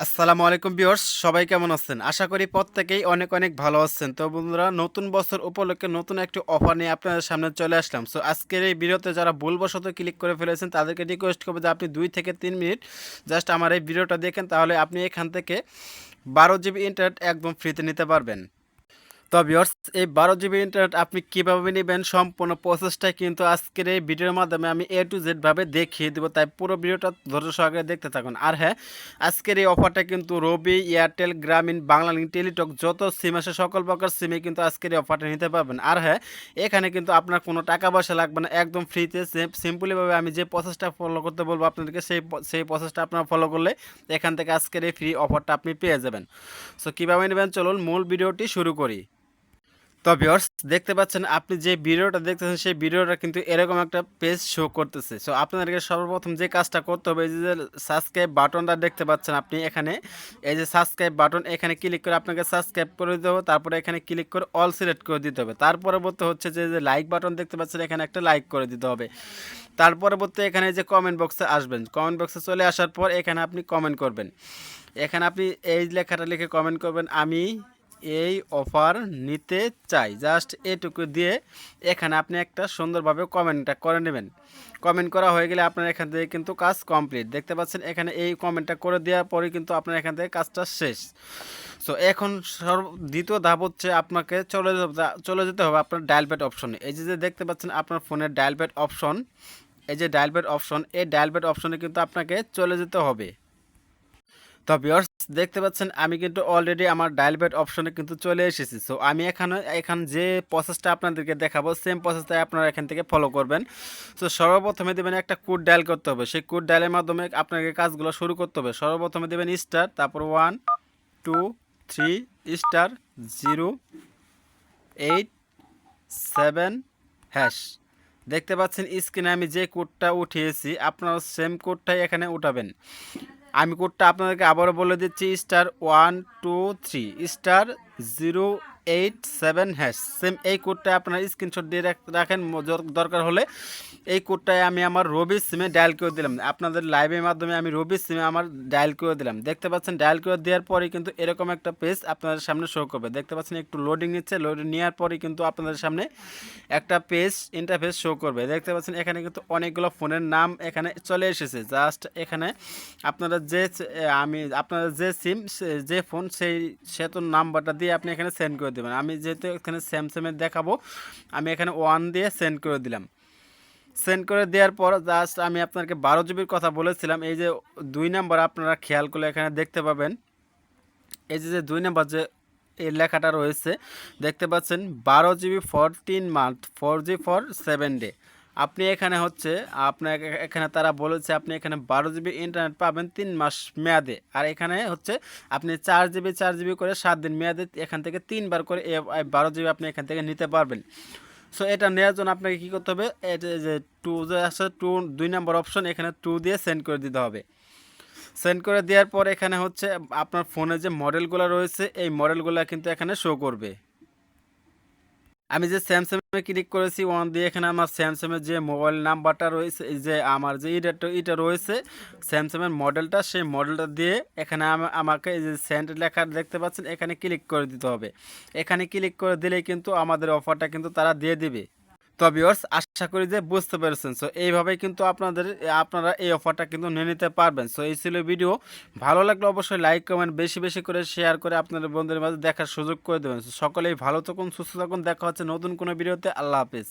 আসসালামু আলাইকুম ভিউয়ার্স, সবাই কেমন আছেন? আশা করি প্রত্যেকেই অনেক অনেক ভালো আছেন। তো বন্ধুরা, নতুন বছর উপলক্ষে নতুন একটি অফার নিয়ে আপনাদের সামনে চলে আসলাম। সো আজকের এই ভিডিওতে যারা ভুলবশত ক্লিক করে ফেলেছেন তাদেরকে রিকোয়েস্ট করব যে আপনি 2 থেকে 3 মিনিট জাস্ট আমার এই ভিডিওটা দেখেন, তাহলে আপনি এখান থেকে 12 জিবি ইন্টারনেট একদম ফ্রিতে নিতে পারবেন। তো ভিউয়ার্স, এই 12 জিবি ইন্টারনেট আপনি কীভাবে নেবেন সম্পূর্ণ প্রসেসটাই কিন্তু আজকের এই ভিডিওর মাধ্যমে আমি এ টু জেড ভাবে দেখিয়ে দেবো, তাই পুরো ভিডিওটা ধৈর্য সহকারে দেখতে থাকুন। আর হ্যাঁ, আজকের এই অফারটা কিন্তু রবি, এয়ারটেল, গ্রামীণ, বাংলালিংক, টেলিটক যত সিম আছে সকল প্রকার সিমে কিন্তু আজকের এই অফারটা নিতে পারবেন। আর হ্যাঁ, এখানে কিন্তু আপনার কোনো টাকা পয়সা লাগবে না, একদম ফ্রিতে সিম্পলিভাবে আমি যে প্রসেসটা ফলো করতে বলবো আপনাদেরকে সেই প্রসেসটা আপনারা ফলো করলে এখান থেকে আজকের এই ফ্রি অফারটা আপনি পেয়ে যাবেন। সো কীভাবে নেবেন চলুন মূল ভিডিওটি শুরু করি। তো ভিউয়ার্স, দেখতে পাচ্ছেন আপনি যে ভিডিওটা দেখতেছেন সেই ভিডিওটা কিন্তু এরকম একটা পেজ শো করতেছে। সো আপনাদেরকে সর্বপ্রথম যে কাজটা করতে হবে, এই যে সাবস্ক্রাইব বাটনটা দেখতে পাচ্ছেন আপনি এখানে, এই যে সাবস্ক্রাইব বাটন, এখানে ক্লিক করে আপনাকে সাবস্ক্রাইব করে দিতে হবে। তারপরে এখানে ক্লিক করে অল সিলেক্ট করে দিতে হবে। তার পরবর্তী হচ্ছে যে লাইক বাটন দেখতে পাচ্ছেন, এখানে একটা লাইক করে দিতে হবে। তার পরবর্তী এখানে যে কমেন্ট বক্সে আসবেন, কমেন্ট বক্সে চলে আসার পর এখানে আপনি কমেন্ট করবেন। এখানে আপনি এই লেখাটা লিখে কমেন্ট করবেন, আমি এই অফার নিতে চাই, জাস্ট এটুকু দিয়ে এখানে আপনি একটা সুন্দরভাবে কমেন্টটা করে নেবেন। কমেন্ট করা হয়ে গেলে আপনার এখান থেকে কিন্তু কাজ কমপ্লিট। দেখতে পাচ্ছেন এখানে এই কমেন্টটা করে দেওয়ার পরে কিন্তু আপনার এখান থেকে কাজটা শেষ। সো এখন দ্বিতীয় ধাপ হচ্ছে আপনাকে চলে যেতে হবে আপনার ডায়াল প্যাড অপশনে। এই যে দেখতে পাচ্ছেন আপনার ফোনের ডায়াল প্যাড অপশন, এই যে ডায়াল প্যাড অপশন, এই ডায়াল প্যাড অপশনে কিন্তু আপনাকে চলে যেতে হবে। তো ভিউয়ার্স, দেখতে পাচ্ছেন আমি কিন্তু অলরেডি আমার ডায়াল প্যাড অপশনে কিন্তু চলে এসেছি। সো আমি এখন যে প্রসেসটা আপনাদেরকে দেখাবো সেম প্রসেসটাই আপনারা এখান থেকে ফলো করবেন। সো সর্বপ্রথমে দেবেন একটা কোড ডায়াল করতে হবে। সেই কোড ডায়ালের মাধ্যমে আপনাকে কাজগুলো শুরু করতে হবে। সর্বপ্রথমে দেবেন স্টার, তারপর 1 2 3 স্টার 0 8 7 হ্যাশ। দেখতে পাচ্ছেন স্ক্রিনে আমি যে কোডটা উঠিয়েছি, আপনারা সেম কোডটাই এখানে উঠাবেন। আমি কোডটা আপনাদেরকে আবারও বলে দিচ্ছি, স্টার 1 2 3 স্টার 0 8 7 হ্যাশ। সেম এই কোডটা আপনারা স্ক্রিনশট দিয়ে রাখেন, দরকার হলে এই কোডটাই আমি আমার রবি সিমে ডায়াল করে দিলাম। আপনাদের লাইভের মাধ্যমে আমি রবি সিমে আমার ডায়াল করে দিলাম। দেখতে পাচ্ছেন ডায়াল করে দেওয়ার পরে কিন্তু এরকম একটা পেজ আপনাদের সামনে শো করবে। দেখতে পাচ্ছেন একটু লোডিং নিচ্ছে, লোডিং নেওয়ার পরে কিন্তু আপনাদের সামনে একটা পেজ ইন্টারফেস শো করবে। দেখতে পাচ্ছেন এখানে কিন্তু অনেকগুলো ফোনের নাম এখানে চলে এসেছে। জাস্ট এখানে আপনারা আপনাদের যে সিম, যে ফোন, সে তো নাম্বারটা দিয়ে আপনি এখানে সেন্ড করে দেবেন। আমি যেহেতু এখানে স্যামসাংয়ের দেখাবো, আমি এখানে 1 দিয়ে সেন্ড করে দিলাম। সেন্ড করে দেওয়ার পর জাস্ট আমি আপনাকে 12 জিবির কথা বলেছিলাম, এই যে 2 নাম্বার আপনারা খেয়াল করলে এখানে দেখতে পাবেন, এই যে 2 নাম্বার যে এই লেখাটা রয়েছে দেখতে পাচ্ছেন, 12 GB for 3 month, 4G for 7 day. আপনি এখানে হচ্ছে আপনাকে এখানে তারা বলেছে আপনি এখানে 12 জিবি ইন্টারনেট পাবেন 3 মাস মেয়াদে। আর এখানে হচ্ছে আপনি 4 জিবি করে 7 দিন মেয়াদে এখান থেকে 3 বার করে 12 জিবি আপনি এখান থেকে নিতে পারবেন। সো এটা নেওয়ার জন্য আপনাকে কী করতে হবে, এটা যে 2 যে আছে 2 নাম্বার অপশন, এখানে 2 দিয়ে সেন্ড করে দিতে হবে। সেন্ড করে দেওয়ার পর এখানে হচ্ছে আপনার ফোনে যে মডেলগুলো রয়েছে এই মডেলগুলো কিন্তু এখানে শো করবে। আমি যে স্যামসাংয়ে ক্লিক করেছি 1 দিয়ে, এখানে আমার স্যামসাংয়ের যে মোবাইল নাম্বারটা রয়েছে, এই যে আমার যে এটা রয়েছে স্যামসাংয়ের মডেলটা, সেই মডেলটা দিয়ে এখানে আমাকে এই যে সেন্ড লেখা দেখতে পাচ্ছেন এখানে ক্লিক করে দিতে হবে। এখানে ক্লিক করে দিলেই কিন্তু আমাদের অফারটা কিন্তু তারা দিয়ে দিবে। তো ভিউয়ার্স, আশা করি যে বুঝতে পেরেছেন। সো এইভাবেই কিন্তু আপনারা এই অফারটা কিন্তু নিয়ে নিতে পারবেন। সো এই ছিল ভিডিও। ভালো লাগলে অবশ্যই লাইক কমেন্ট বেশি বেশি করে শেয়ার করে আপনাদের বন্ধুদের মাঝে দেখার সুযোগ করে দেবেন। সকলেই ভালো থাকুন, সুস্থ থাকুন, দেখা হচ্ছে নতুন কোনো ভিডিওতে। আল্লাহ হাফিজ।